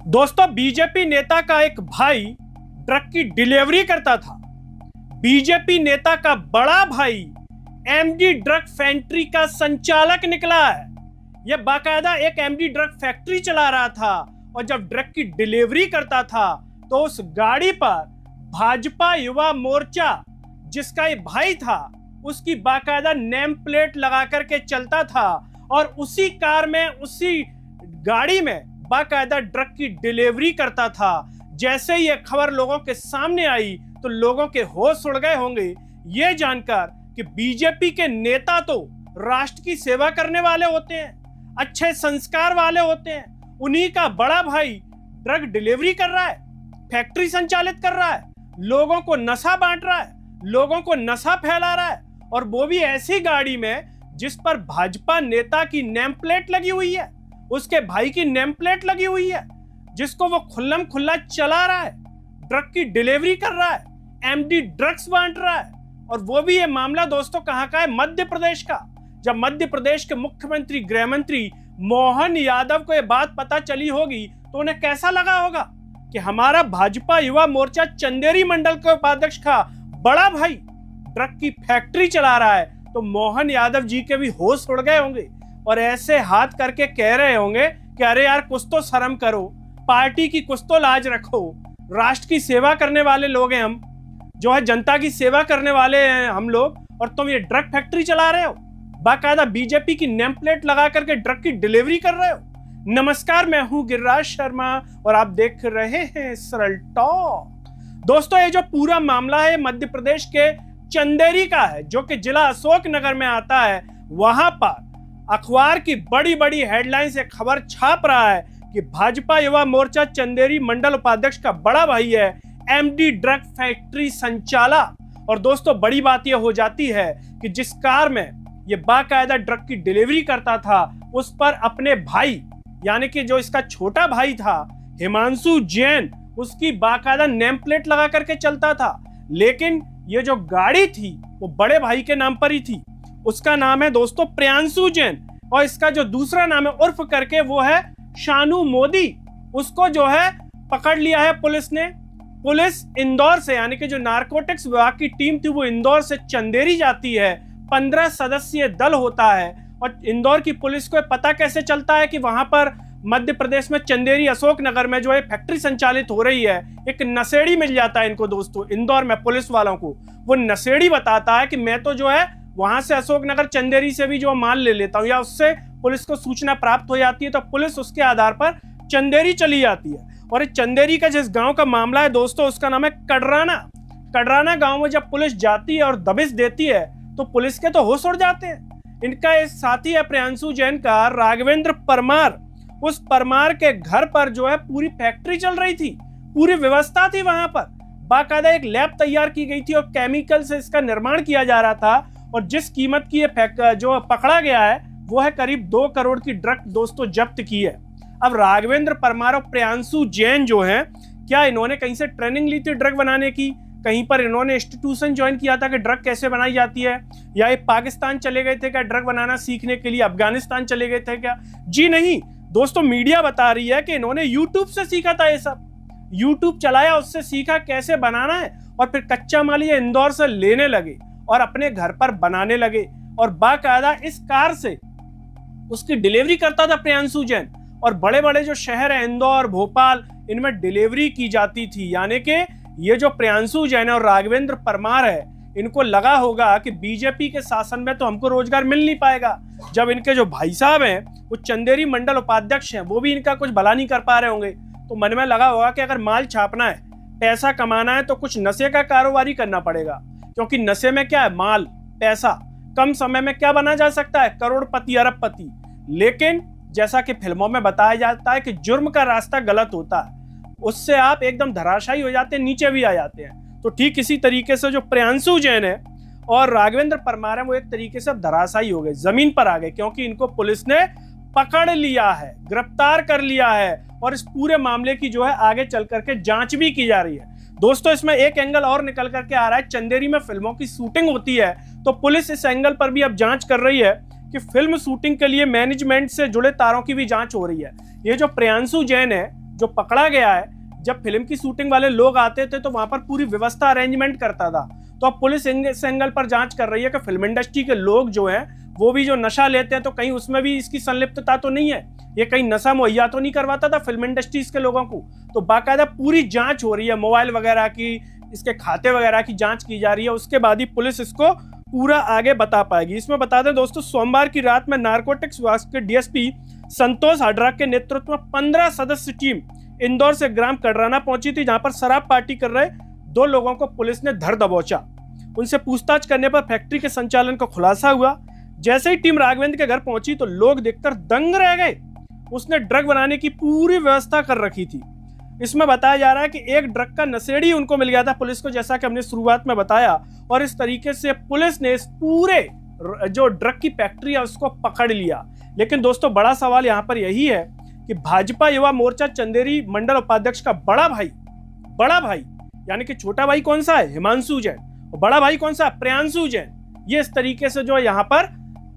दोस्तों, बीजेपी नेता का एक भाई ड्रग की डिलीवरी करता था। बीजेपी नेता का बड़ा भाई एमडी ड्रग फैक्ट्री का संचालक निकला है। यह बाकायदा एक एमडी ड्रग फैक्ट्री चला रहा था और जब ड्रग की डिलीवरी करता था तो उस गाड़ी पर भाजपा युवा मोर्चा जिसका ये भाई था उसकी बाकायदा नेम प्लेट लगा करके चलता था और उसी कार में, उसी गाड़ी में बाकायदा ड्रग की डिलीवरी करता था। जैसे ही ये खबर लोगों के सामने आई तो लोगों के होश उड़ गए होंगे ये जानकर कि बीजेपी के नेता तो राष्ट्र की सेवा करने वाले होते हैं, अच्छे संस्कार वाले होते हैं। उन्हीं का बड़ा भाई ड्रग डिलीवरी कर रहा है, फैक्ट्री संचालित कर रहा है, लोगों को नशा बांट रहा है, लोगों को नशा फैला रहा है, और वो भी ऐसी गाड़ी में जिस पर भाजपा नेता की नेम प्लेट लगी हुई है, उसके भाई की नेम प्लेट लगी हुई है, जिसको वो खुल्लम खुल्ला चला रहा है, ड्रग की डिलीवरी कर रहा है, एमडी ड्रग्स बांट रहा है। और वो भी ये मामला दोस्तों कहां का है? मध्य प्रदेश का। जब मध्य प्रदेश के मुख्यमंत्री, गृह मंत्री मोहन यादव को ये बात पता चली होगी तो उन्हें कैसा लगा होगा कि हमारा भाजपा युवा मोर्चा चंदेरी मंडल के उपाध्यक्ष का बड़ा भाई ड्रग की फैक्ट्री चला रहा है। तो मोहन यादव जी के भी होश उड़ गए होंगे और ऐसे हाथ करके कह रहे होंगे कि अरे यार, कुछ तो शर्म करो, पार्टी की कुछ तो लाज रखो, राष्ट्र की सेवा करने वाले लोग हैं हम, जो है जनता की सेवा करने वाले हैं हम लोग, और तुम ये ड्रग फैक्ट्री चला रहे हो, बाकायदा बीजेपी की नेम प्लेट लगा करके ड्रग की डिलीवरी कर रहे हो। नमस्कार, मैं हूं गिरिराज शर्मा और आप देख रहे हैं सरल टॉक। दोस्तों, ये जो पूरा मामला है मध्य प्रदेश के चंदेरी का है, जो कि जिला अशोकनगर में आता है। वहां पर अखबार की बड़ी बड़ी हेडलाइन से खबर छाप रहा है कि भाजपा युवा मोर्चा चंदेरी मंडल उपाध्यक्ष का बड़ा भाई है एमडी ड्रग फैक्ट्री संचालक। और दोस्तों, बड़ी बात यह हो जाती है कि जिस कार में ये बाकायदा ड्रग की डिलीवरी करता था उस पर अपने भाई, यानी कि जो इसका छोटा भाई था हिमांशु जैन, उसकी बाकायदा नेम प्लेट लगा करके चलता था। लेकिन ये जो गाड़ी थी वो बड़े भाई के नाम पर ही थी। उसका नाम है दोस्तों प्रियांशु जैन, और इसका जो दूसरा नाम है उर्फ करके वो है शानू मोदी। उसको जो है पकड़ लिया है पुलिस ने। पुलिस इंदौर से, यानी कि जो नारकोटिक्स विभाग की टीम थी वो इंदौर से चंदेरी जाती है। 15 सदस्यीय दल होता है और इंदौर की पुलिस को पता कैसे चलता है कि वहां पर मध्य प्रदेश में चंदेरी अशोकनगर में जो है फैक्ट्री संचालित हो रही है। एक नशेड़ी मिल जाता है इनको दोस्तों, इंदौर में पुलिस वालों को। वो नशेड़ी बताता है कि मैं तो जो है वहां से अशोकनगर चंदेरी से भी जो माल ले लेता हूं, या उससे पुलिस को सूचना प्राप्त हो जाती है तो पुलिस उसके आधार पर चंदेरी चली जाती है। और इस चंदेरी का जिस गांव का मामला है दोस्तों, उसका नाम है कड़राना। कड़राना गांव में जब पुलिस जाती है और दबिश देती है तो पुलिस के तो होश उड़ जाते हैं। इनका एक साथी है प्रियांशु जैन का, राघवेंद्र परमार। उस परमार के घर पर जो है पूरी फैक्ट्री चल रही थी, पूरी व्यवस्था थी। वहां पर बाकायदा एक लैब तैयार की गई थी और केमिकल से इसका निर्माण किया जा रहा था। और जिस कीमत की ये जो पकड़ा गया है वो है करीब 2 करोड़ की ड्रग दोस्तों जब्त की है। अब राघवेंद्र परमार और प्रियांशु जैन जो है, क्या इन्होंने कहीं से ट्रेनिंग ली थी ड्रग बनाने की? कहीं पर इन्होंने इंस्टीट्यूशन ज्वाइन किया था कि ड्रग कैसे बनाई जाती है? या ये पाकिस्तान चले गए थे क्या ड्रग बनाना सीखने के लिए? अफगानिस्तान चले गए थे क्या? जी नहीं दोस्तों, मीडिया बता रही है कि इन्होंने यूट्यूब से सीखा था। ये सब यूट्यूब चलाया, उससे सीखा कैसे बनाना है, और फिर कच्चा माल ये इंदौर से लेने लगे और अपने घर पर बनाने लगे। और बाकायदा इस कार से उसकी डिलीवरी करता था प्रियांशु जैन। और बड़े बड़े जो शहर है इंदौर, भोपाल, इनमें डिलीवरी की जाती थी। यानी कि ये जो प्रियांशु जैन और राघवेंद्र परमार है, इनको लगा होगा कि बीजेपी के शासन में तो हमको रोजगार मिल नहीं पाएगा। जब इनके जो भाई साहब हैं वो चंदेरी मंडल उपाध्यक्ष हैं, वो भी इनका कुछ भला नहीं कर पा रहे होंगे, तो मन में लगा होगा कि अगर माल छापना है, पैसा कमाना है तो कुछ नशे का कारोबारी करना पड़ेगा। क्योंकि नशे में क्या है? माल, पैसा। कम समय में क्या बना जा सकता है? करोड़पति, अरबपति। लेकिन जैसा कि फिल्मों में बताया जाता है कि जुर्म का रास्ता गलत होता है, उससे आप एकदम धराशायी हो जाते हैं, नीचे भी आ जाते हैं। तो ठीक इसी तरीके से जो प्रियांशु जैन है और राघवेंद्र परमार है, वो एक तरीके से धराशायी हो गए, जमीन पर आ गए, क्योंकि इनको पुलिस ने पकड़ लिया है, गिरफ्तार कर लिया है। और इस पूरे मामले की जो है आगे चल करके जांच भी की जा रही है। दोस्तों, इसमें एक एंगल और निकल करके आ रहा है। चंदेरी में फिल्मों की शूटिंग होती है तो पुलिस इस एंगल पर भी अब जांच कर रही है कि फिल्म शूटिंग के लिए मैनेजमेंट से जुड़े तारों की भी जांच हो रही है। ये जो प्रियांशु जैन है जो पकड़ा गया है, जब फिल्म की शूटिंग वाले लोग आते थे तो वहां पर पूरी व्यवस्था अरेंजमेंट करता था। तो अब पुलिस इस एंगल पर जांच कर रही है कि फिल्म इंडस्ट्री के लोग जो हैं वो भी जो नशा लेते हैं तो कहीं उसमें भी इसकी संलिप्तता तो नहीं है, ये कहीं नशा मुहैया तो नहीं करवाता था फिल्म इंडस्ट्रीज के लोगों को। तो बाकायदा पूरी जांच हो रही है, मोबाइल वगैरह की, इसके खाते वगैरह की जांच की जा रही है, उसके बाद ही पुलिस इसको पूरा आगे बता पाएगी। इसमें बता दें दोस्तों, सोमवार की रात में नारकोटिक्स विभाग के डीएसपी संतोष हाडरा के नेतृत्व में 15 सदस्य टीम इंदौर से ग्राम कड़राना पहुंची थी, जहां पर शराब पार्टी कर रहे 2 लोगों को पुलिस ने धर दबोचा। उनसे पूछताछ करने पर फैक्ट्री के संचालन का खुलासा हुआ। जैसे ही टीम राघवेंद्र के घर पहुंची तो लोग देखकर दंग रह गए। उसने ड्रग बनाने की पूरी व्यवस्था कर रखी थी। इसमें बताया जा रहा है कि एक ड्रग का नशेड़ी उनको मिल गया था पुलिस को, जैसा कि हमने शुरुआत में बताया, और इस तरीके से पुलिस ने इस पूरे जो ड्रग की फैक्ट्री है उसको पकड़ लिया। लेकिन दोस्तों बड़ा सवाल यहाँ पर यही है कि भाजपा युवा मोर्चा चंदेरी मंडल उपाध्यक्ष का बड़ा भाई यानी कि छोटा भाई कौन सा है, हिमांशु जैन, और बड़ा भाई कौन सा है, प्रियांशु जैन, ये इस तरीके से जो यहाँ पर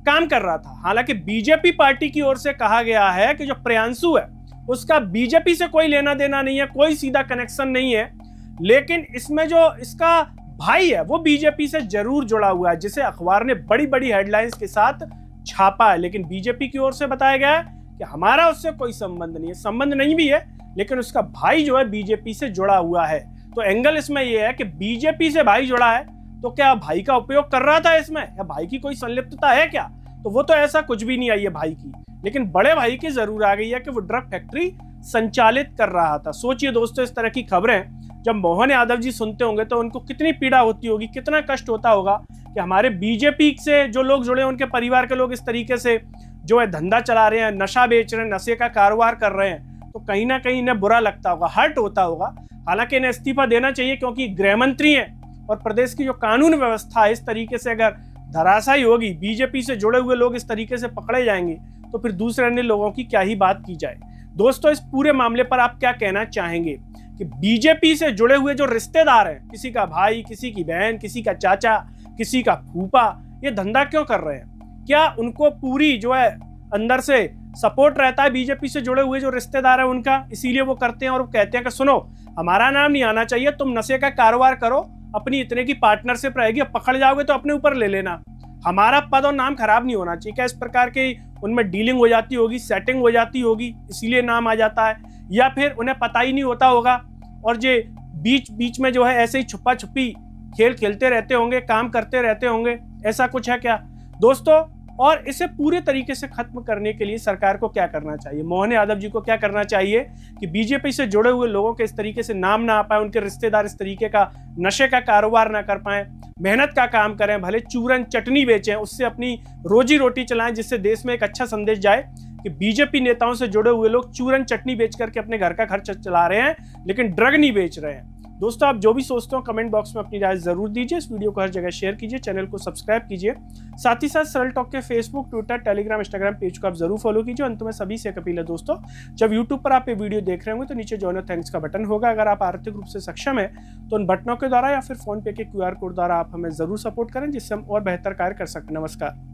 काम कर रहा था। हालांकि बीजेपी पार्टी की ओर से कहा गया है कि जो प्रियांशु है उसका बीजेपी से कोई लेना देना नहीं है, कोई सीधा कनेक्शन नहीं है, लेकिन इसमें जो इसका भाई है वो बीजेपी से जरूर जुड़ा हुआ है, जिसे अखबार ने बड़ी बड़ी हेडलाइंस के साथ छापा है। लेकिन बीजेपी की ओर से बताया गया है कि हमारा उससे कोई संबंध नहीं है, संबंध नहीं भी है, लेकिन उसका भाई जो है बीजेपी से जुड़ा हुआ है। तो एंगल इसमें यह है कि बीजेपी से भाई जुड़ा है तो क्या भाई का उपयोग कर रहा था इसमें, या भाई की कोई संलिप्तता है क्या? तो वो तो ऐसा कुछ भी नहीं आई है भाई की, लेकिन बड़े भाई की जरूर आ गई है कि वो ड्रग फैक्ट्री संचालित कर रहा था। सोचिए दोस्तों, इस तरह की खबरें जब मोहन यादव जी सुनते होंगे तो उनको कितनी पीड़ा होती होगी, कितना कष्ट होता होगा कि हमारे बीजेपी से जो लोग जुड़े, उनके परिवार के लोग इस तरीके से जो है धंधा चला रहे हैं, नशा बेच रहे हैं, नशे का कारोबार कर रहे हैं, तो कहीं ना कहीं इन्हें बुरा लगता होगा, हर्ट होता होगा। हालांकि इन्हें इस्तीफा देना चाहिए, क्योंकि गृह मंत्री हैं और प्रदेश की जो कानून व्यवस्था है इस तरीके से अगर धराशायी होगी, बीजेपी से जुड़े हुए लोग इस तरीके से पकड़े जाएंगे, तो फिर दूसरे अन्य लोगों की क्या ही बात की जाए। दोस्तों, इस पूरे मामले पर आप क्या कहना चाहेंगे कि बीजेपी से जुड़े हुए जो रिश्तेदार हैं, किसी का भाई, किसी की बहन, किसी का चाचा, किसी का फूफा, ये धंधा क्यों कर रहे हैं? क्या उनको पूरी जो है अंदर से सपोर्ट रहता है बीजेपी से जुड़े हुए जो रिश्तेदार हैं उनका, इसीलिए वो करते हैं और वो कहते हैं कि सुनो, हमारा नाम नहीं आना चाहिए, तुम नशे का कारोबार करो, अपनी इतने की पार्टनरशिप रहेगी, पकड़ जाओगे तो अपने ऊपर ले लेना, हमारा पद और नाम खराब नहीं होना चाहिए। क्या इस प्रकार की उनमें डीलिंग हो जाती होगी, सेटिंग हो जाती होगी, इसीलिए नाम आ जाता है? या फिर उन्हें पता ही नहीं होता होगा और ये बीच बीच में जो है ऐसे ही छुपा छुपी खेल खेलते रहते होंगे, काम करते रहते होंगे, ऐसा कुछ है क्या दोस्तों? और इसे पूरे तरीके से खत्म करने के लिए सरकार को क्या करना चाहिए, मोहन यादव जी को क्या करना चाहिए कि बीजेपी से जुड़े हुए लोगों के इस तरीके से नाम ना आ पाए, उनके रिश्तेदार इस तरीके का नशे का कारोबार ना कर पाए, मेहनत का काम करें, भले चूरन चटनी बेचें, उससे अपनी रोजी रोटी चलाएं, जिससे देश में एक अच्छा संदेश जाए कि बीजेपी नेताओं से जुड़े हुए लोग चूरन चटनी बेच करके अपने घर का खर्च चला रहे हैं, लेकिन ड्रग नहीं बेच रहे हैं। दोस्तों, आप जो भी सोचते हो कमेंट बॉक्स में अपनी राय जरूर दीजिए, इस वीडियो को हर जगह शेयर कीजिए, चैनल को सब्सक्राइब कीजिए, साथ ही साथ सरल टॉक के Facebook, Twitter, Telegram, Instagram page को आप जरूर फॉलो कीजिए। अंत में सभी से एक अपील है दोस्तों, जब यूट्यूब पर आप ये वीडियो देख रहे होंगे तो नीचे जॉइन थैंक्स का बटन होगा। अगर आप आर्थिक रूप से सक्षम है तो उन बटनों के द्वारा या फिर फोन पे के QR कोड द्वारा आप हमें जरूर सपोर्ट करें, जिससे हम और बेहतर कार्य कर सकें। नमस्कार।